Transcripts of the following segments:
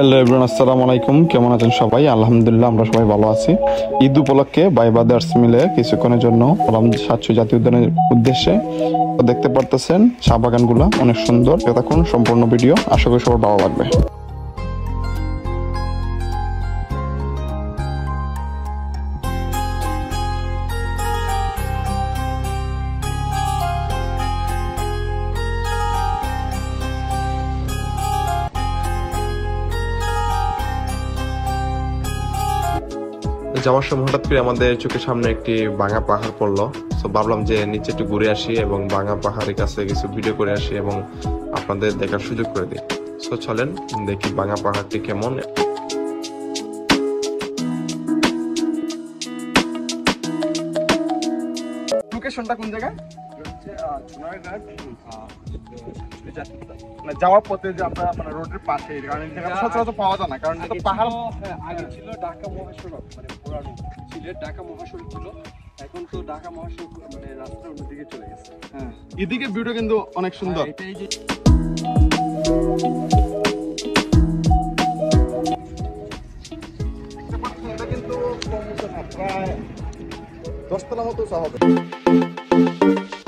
Hello everyone, আসসালামু আলাইকুম। কেমন আছেন সবাই? আলহামদুলিল্লাহ, আমরা সবাই ভালো আছি। ঈদ উপলক্ষে ভাই ব্রাদার্স মিলে কিছুক্ষণের জন্য সাতশো জাতীয় উদ্যানের উদ্দেশ্যে। তো দেখতে পারতেছেন চা বাগানগুলো অনেক সুন্দর। দেখুন সম্পূর্ণ ভিডিও, আশা করি সবার ভালো লাগবে। যাওয়ার সময় হঠাৎ করে আমাদের চোখের সামনে একটি ভাঙা পাহাড় পড়লো। তো ভাবলাম যে নিচে একটু ঘুরে আসি এবং ভাঙা পাহাড়ের কাছে কিছু ভিডিও করে আসি এবং আপনাদের দেখার সুযোগ করে দিই। তো চলেন দেখি ভাঙা পাহাড়টি কেমন। লোকেশনটা কোন জায়গায়? যাওয়ার পথে যে আমরা মানে রোডের পাশে, কারণ এই জায়গাটা সচরাচর পাওয়া যায় না, কারণ এটা পাহাড়। আগে ছিল ঢাকা মহাসড়ক, মানে পুরানো সিলেট ঢাকা মহাসড়ক ছিল, এখন তো ঢাকা মহাসড়ক মানে রাস্তার অন্যদিকে চলে গেছে। হ্যাঁ, এদিকে ভিউটা কিন্তু অনেক সুন্দর। এটাই যে এটা কিন্তু প্রায় 10 তলা মতো হবে।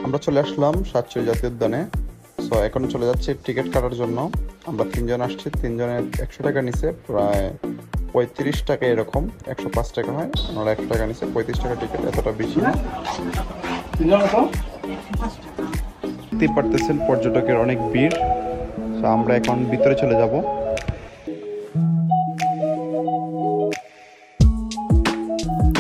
আমরা চলে আসলাম সাতশো জাতীয় উদ্যানে। সো এখন চলে যাচ্ছি টিকিট কাটার জন্য। আমরা তিনজন আসছি, তিনজনের 100 টাকা নিচে, প্রায় 35 টাকা এরকম, 105 টাকা হয়। ওনারা 100 টাকা নিচে, 35 টাকা টিকিট, এতটা বেশি না। দেখতেই পারতেছেন পর্যটকের অনেক ভিড়। তো আমরা এখন ভিতরে চলে যাব।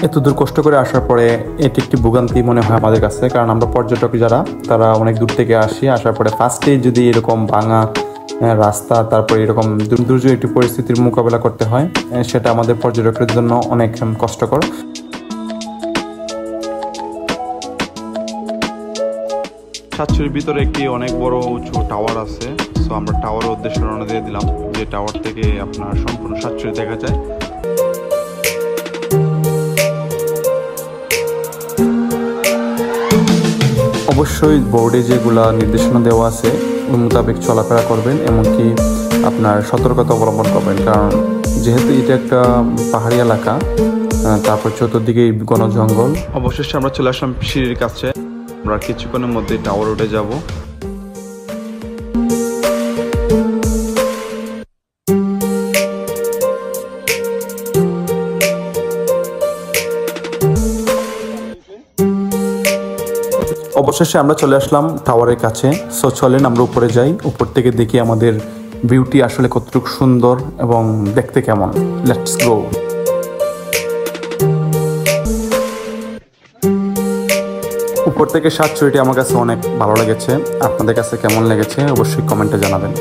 এত দূর কষ্ট করে আসার পরে এটি একটি ভোগান্তি মনে হয় আমাদের কাছে, কারণ আমরা পর্যটক যারা, তারা অনেক দূর থেকে আসি। আসার পরে ফার্স্টেই যদি এরকম ভাঙা রাস্তা, তারপরে এরকম দুর্যোগ একটি পরিস্থিতির মোকাবেলা করতে হয়, সেটা আমাদের পর্যটকদের জন্য অনেক কষ্টকর। সাতশোর ভিতরে একটি অনেক বড় উঁচু টাওয়ার আছে। সো আমরা টাওয়ারের উদ্দেশ্যে রওনা দিয়ে দিলাম, যে টাওয়ার থেকে আপনার সম্পূর্ণ সাতশো দেখা যায়। অবশ্যই বোর্ডে যেগুলা নির্দেশনা দেওয়া আছে ওই মোতাবেক চলাফেরা করবেন, এমনকি আপনার সতর্কতা অবলম্বন করবেন, কারণ যেহেতু এটা একটা পাহাড়ি এলাকা, তারপর চতুর্দিকে ঘন জঙ্গল। অবশেষে আমরা চলে আসলাম সিঁড়ির কাছে। আমরা কিছুক্ষণের মধ্যে টাওয়ার উঠে যাব। অবশেষে আমরা চলে আসলাম টাওয়ারের কাছে। সো চলেন আমরা উপরে যাই, উপর থেকে দেখি আমাদের ভিউটি আসলে কতটুকু সুন্দর এবং দেখতে কেমন। Let's go. উপর থেকে সাতশোটি আমার কাছে অনেক ভালো লেগেছে। আপনাদের কাছে কেমন লেগেছে অবশ্যই কমেন্টে জানাবেন।